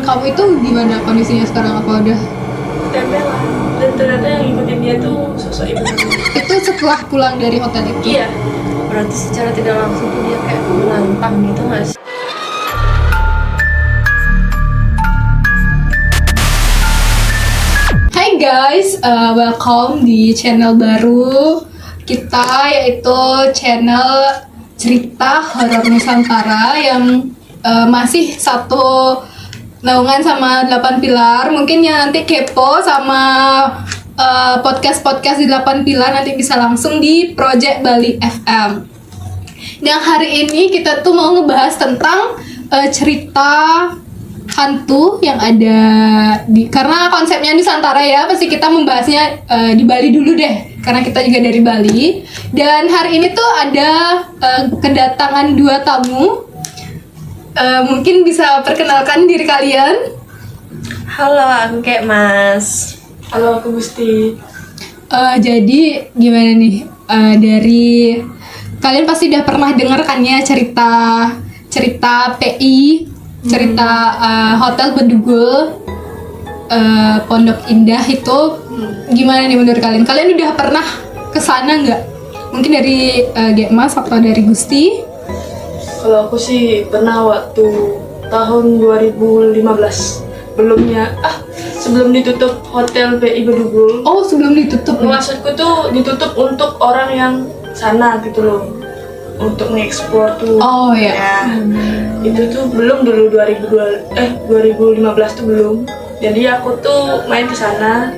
kamu itu gimana kondisinya sekarang, apa udah? Tempelan. Dan ternyata yang ngikutin dia tuh sosok ibu. Itu setelah pulang dari hotel itu? Iya. Berarti secara tidak langsung tuh dia kayak menantang gitu nggak sih? Hai guys, welcome di channel baru kita, yaitu channel cerita horor Nusantara yang masih satu naungan sama 8 pilar. Mungkin yang nanti kepo sama podcast-podcast di 8 pilar nanti bisa langsung di Project Bali FM. Dan hari ini kita tuh mau ngebahas tentang cerita hantu yang ada di, karena konsepnya Nusantara ya, pasti kita membahasnya di Bali dulu deh, karena kita juga dari Bali. Dan hari ini tuh ada kedatangan 2 tamu. Mungkin bisa perkenalkan diri kalian. Halo, aku kayak Mas. Halo, aku Gusti. Jadi gimana nih, dari kalian pasti udah pernah dengar kan ya cerita PI, cerita Hotel Bedugul, Pondok Indah itu. Gimana nih menurut kalian? Kalian udah pernah kesana nggak? Mungkin dari Mas atau dari Gusti? Kalau aku sih pernah waktu tahun 2015. Sebelum ditutup Hotel PI Bedugul. Oh, sebelum ditutup ya? Maksudku tuh ditutup untuk orang yang sana gitu loh, untuk mengeksplor tuh. Oh ya. Itu tuh belum dulu 2015 tuh belum. Jadi aku tuh main ke sana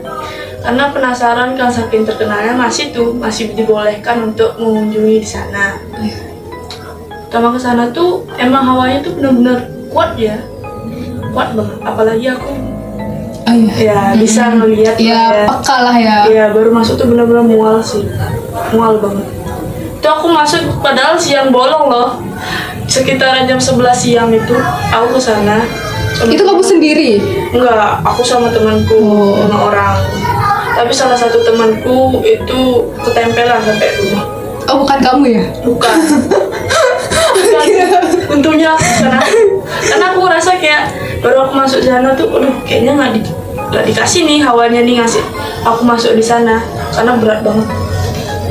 karena penasaran kan, saking terkenalnya masih dibolehkan untuk mengunjungi di sana. Pertama ke sana tuh emang hawanya tuh benar-benar kuat banget. Apalagi aku bisa ngelihat peka lah ya. Iya, baru masuk tuh benar-benar mual banget. Itu aku masuk padahal siang bolong loh, sekitaran jam 11 siang itu aku ke sana. Itu kamu sendiri? Enggak, aku sama temanku, 5 orang. Tapi salah satu temanku itu ketempelan sampai rumah. Oh, bukan kamu ya? Bukan. Untungnya karena aku ngerasa kayak baru aku masuk sana tuh, kayaknya nggak dikasih nih hawanya nih ngasih aku masuk di sana, karena berat banget.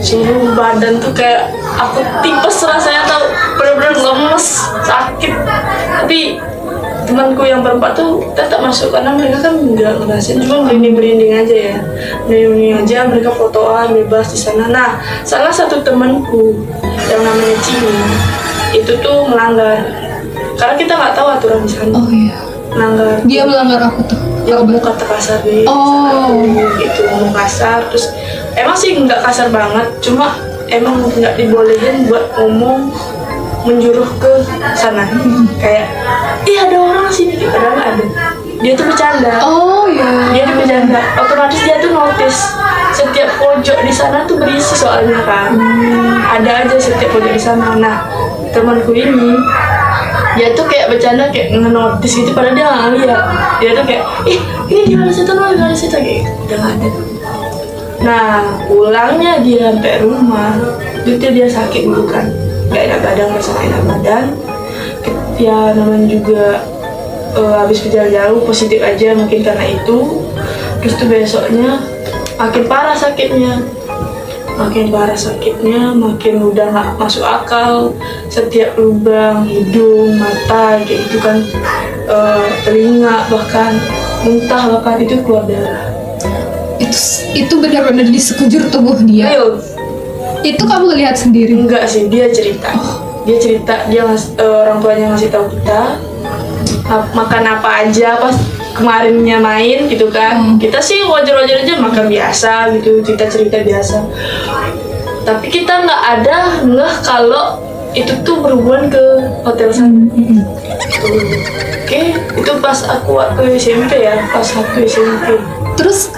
Seluruh badan tuh kayak aku tipes rasanya, tau, bener-bener lemes, sakit. Tapi temanku yang berempat tuh tetap masuk karena mereka kan nggak ngerasain, cuma merinding aja. Mereka fotoan bebas di sana. Nah, salah satu temanku yang namanya Cini itu tuh melanggar, karena kita nggak tahu aturan di sana. Oh iya. Dia melanggar apa tuh? Dia ngomong kata kasar deh. Gitu, ngomong kasar. Terus emang sih nggak kasar banget, cuma emang nggak dibolehin buat ngomong menjuruh ke sana. Kayak, ada orang sini, padahal nggak ada. Dia tuh bercanda. Oh iya. Dia tuh bercanda. Otomatis dia tuh notice setiap pojok di sana tuh berisi soalnya kan. Ada aja setiap pojok di sana. Nah, temanku ini dia tuh kayak bercanda, kayak nge-notice gitu, padahal dia nggak lihat. Dia tuh kayak, ini gimana sih kayak udah nggak ada. Nah, pulangnya dia sampai rumah, itu dia sakit dulu kan, nggak enak badan, ya namanya juga habis berjalan jauh, positif aja mungkin karena itu. Terus tuh besoknya makin parah sakitnya, makin udah nggak masuk akal. Setiap lubang hidung, mata kayak gitu kan, telinga, bahkan muntah, bahkan itu keluar darah. Itu benar-benar di sekujur tubuh dia. Real. Itu kamu lihat sendiri? Enggak sih, dia cerita. Dia orang tuanya ngasih tahu kita makan apa aja pas kemarinnya main gitu kan. Kita sih wajar-wajar aja makan biasa gitu, cerita biasa. Tapi kita nggak ada kalau itu tuh berhubungan ke hotel sana. Itu pas aku SMP ya, pas aku SMP. Terus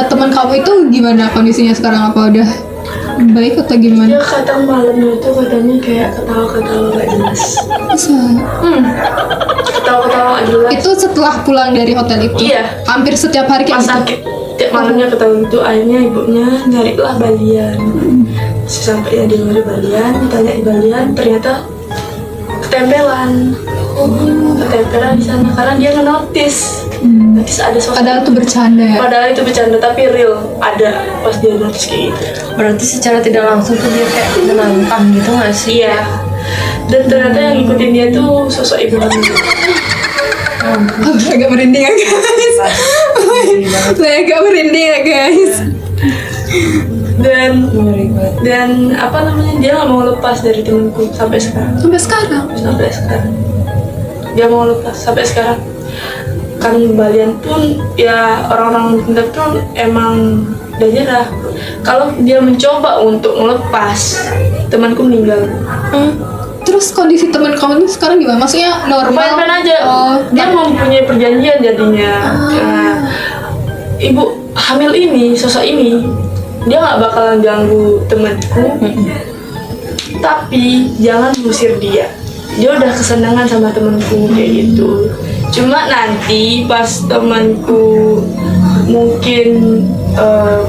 teman kamu itu gimana kondisinya sekarang, apa udah baik atau gimana? Dia kadang malamnya tuh katanya kayak ketawa-ketawa gak jelas. Ketawa-ketawa gak jelas. Itu setelah pulang dari hotel itu? Iya. Hampir setiap hari kayak pas gitu? Sakit. Tiap malamnya ketawa gitu, akhirnya ibunya nyarilah balian. Sesampainya dia nyari balian, ditanya di balian, ternyata ketempelan. ketempelan di sana karena dia nge-notice. Notice ada sosok. Padahal tuh bercanda ya. Padahal itu bercanda tapi real ada pas dia notice kayak gitu. Berarti secara tidak langsung tuh dia kayak menantang gitu nggak sih? Iya. Dan ternyata yang ngikutin dia tuh sosok ibu hamil. Agak merinding ya guys. Saya agak merinding ya guys. Dan apa namanya, dia nggak mau lepas dari temanku sampai sekarang. Sampai sekarang dia mau lepas sampai sekarang. Kan Balian pun ya orang-orang pintar pun emang udah nyerah. Kalau dia mencoba untuk melepas, temanku meninggal. Terus kondisi teman kamu itu sekarang gimana? Maksudnya normal? Fine-fine aja. Dia mempunyai perjanjian jadinya. Nah, ibu hamil ini, sosok ini, dia nggak bakalan ganggu temanku. Tapi jangan mengusir dia. Dia udah kesenangan sama temanku kayak gitu. Cuma nanti pas temanku mungkin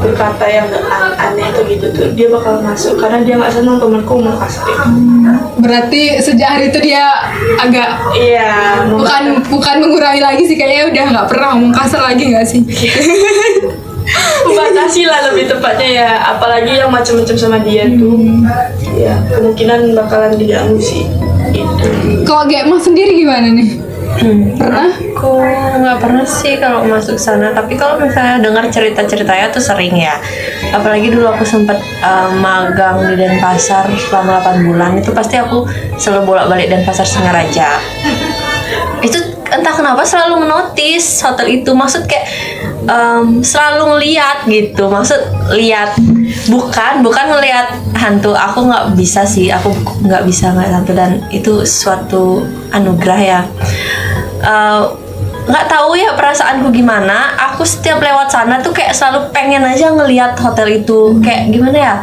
berkata yang aneh atau gitu tuh, dia bakal masuk karena dia nggak senang temanku mau kasih. Berarti sejak hari itu dia agak Iya, bukan mengurangi lagi sih, kayaknya udah nggak pernah ngomong kasar lagi nggak sih? membatasi lah lebih tepatnya ya, apalagi yang macam-macam sama dia tuh, ya kemungkinan bakalan diganggu sih. Gitu. Kalau Gemma sendiri gimana nih? Pernah? Aku nggak pernah sih kalau masuk sana, tapi kalau misalnya dengar cerita-ceritanya tuh sering ya. Apalagi dulu aku sempat magang di Denpasar selama 8 bulan, itu pasti aku selalu bolak-balik Denpasar Singaraja. Itu entah kenapa selalu menotis hotel itu, maksud kayak selalu ngeliat gitu, maksud lihat bukan ngelihat hantu. Aku nggak bisa sih, aku nggak bisa ngeliat hantu, dan itu suatu anugerah ya. Nggak tahu ya perasaanku gimana. Aku setiap lewat sana tuh kayak selalu pengen aja ngelihat hotel itu, kayak gimana ya,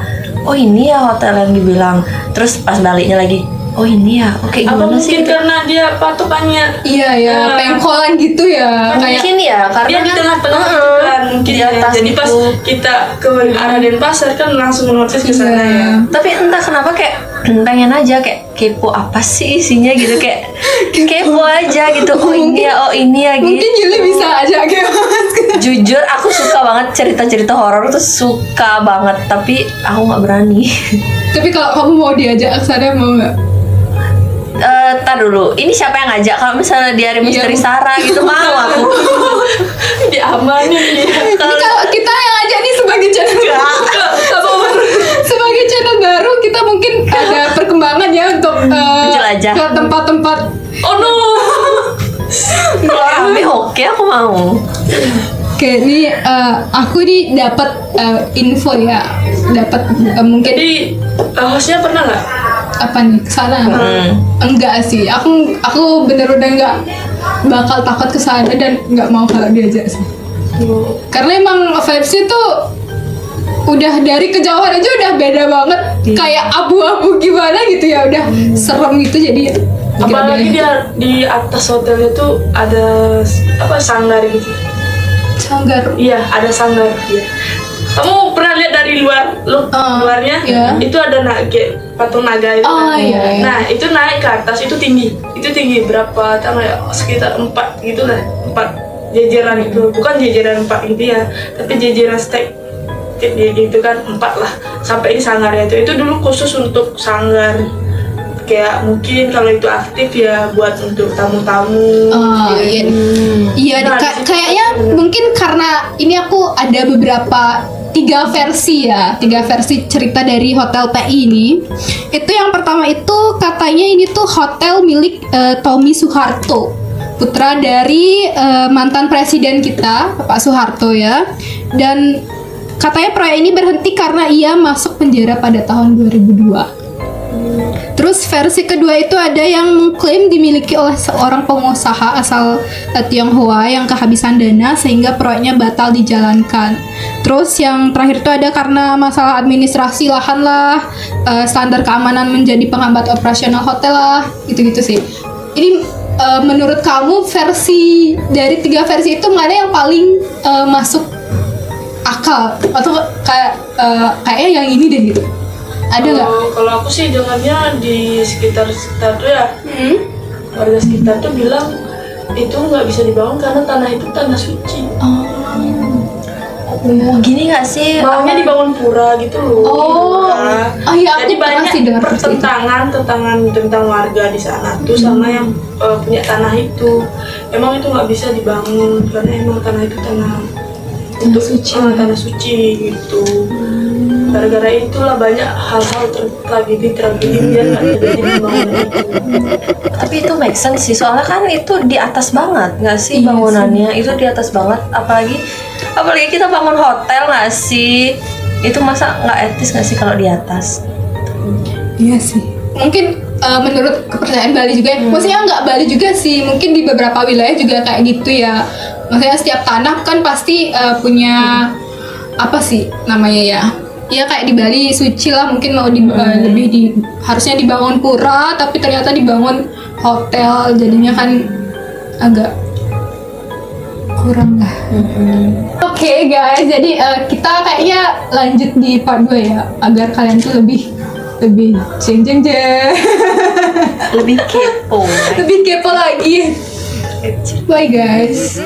oh ini ya hotel yang dibilang. Terus pas baliknya lagi, oh ini ya, oke Apa gimana mungkin sih? karena dia patokannya Iya ya, pengkolan gitu ya. Kayak Mungkin ya, karena dia di kan tengah-tengah gitu kan mungkin di ya. atas Jadi pas gitu. kita ke arah Denpasar kan langsung notice ke sana ya. Tapi entah kenapa kayak pengen aja kayak kepo apa sih isinya gitu, kayak kepo aja gitu. Oh ini ya gitu. mungkin Juli bisa aja Gemma. Jujur aku suka banget cerita-cerita horor tuh, suka banget, tapi aku nggak berani. Tapi kalau kamu mau diajak ke sana mau nggak? Tar dulu, ini siapa yang ngajak? Kalau misalnya di hari misteri Sarah gitu mau aku. Diamanin ya. Ini kalau kita yang ajak nih sebagai channel sebagai channel baru, kita mungkin ada perkembangan ya untuk Menjelajah. ke tempat-tempat. Oh no. Kalau rame oke, aku mau. Kayak ini aku nih dapat info ya, dapat mungkin Jadi hostnya pernah nggak? apa nih kesana? Enggak sih, aku bener-bener nggak bakal takut kesana dan nggak mau kalau diajak sih. Karena emang vibes-nya tuh udah dari kejauhan aja udah beda banget, kayak abu-abu gimana gitu ya, udah serem gitu jadi. Apalagi dia di atas hotelnya tuh ada apa, sanggar gitu. Sanggar. Iya, ada sanggar dia. Kamu pernah lihat dari luarnya? iya. Itu ada kayak patung naga itu. Oh, kan? iya. Nah, itu naik ke atas, itu tinggi. Itu tinggi berapa? Tahu nggak? Sekitar 4 gitu lah. 4 jajaran itu. Bukan jajaran 4 gitu ya, tapi jajaran stack gitu kan, 4 lah. Sampai di sanggarnya itu. Itu dulu khusus untuk sanggar. Kayak mungkin kalau itu aktif ya buat untuk tamu-tamu. Iya, iya. Nah, Kayaknya mungkin karena ini aku ada beberapa 3 versi cerita dari Hotel PI ini. Itu yang pertama itu katanya ini tuh hotel milik Tommy Soeharto, putra dari mantan presiden kita Pak Soeharto ya. Dan katanya proyek ini berhenti karena ia masuk penjara pada tahun 2002. Terus versi kedua itu ada yang mengklaim dimiliki oleh seorang pengusaha asal Tionghoa yang kehabisan dana sehingga proyeknya batal dijalankan. Terus yang terakhir itu ada karena masalah administrasi lahan lah, standar keamanan menjadi penghambat operasional hotel lah, gitu-gitu sih. Ini menurut kamu versi dari 3 versi itu mana yang paling masuk akal atau kayaknya yang ini deh gitu? Ada nggak? Kalau aku sih dengarnya di sekitar tuh ya, warga sekitar tuh bilang itu nggak bisa dibangun karena tanah itu tanah suci. Oh, gini nggak sih? Maunya dibangun pura gitu loh. Oh, oh iya, Jadi aku pernah banyak sih dengar seperti itu. pertentangan tentang warga di sana tuh sama yang punya tanah itu. Emang itu nggak bisa dibangun karena emang tanah itu tanah suci. tanah suci gitu. Gara-gara itulah banyak hal-hal tragedi biar nggak terjadi pembangunan itu. Tapi itu make sense sih, soalnya kan itu di atas banget nggak sih Iya bangunannya, itu di atas banget, apalagi kita bangun hotel nggak sih, itu masa nggak etis nggak sih kalau di atas? Iya sih. Mungkin menurut kepercayaan Bali juga, maksudnya nggak Bali juga sih, mungkin di beberapa wilayah juga kayak gitu ya. Maksudnya setiap tanah kan pasti punya apa sih namanya ya? Ya kayak di Bali suci lah, mungkin mau harusnya dibangun pura, tapi ternyata dibangun hotel, jadinya kan agak kurang lah. Oke guys, jadi kita kayaknya lanjut di part 2 ya, agar kalian tuh lebih jeng Lebih kepo. lebih kepo lagi. Bye guys.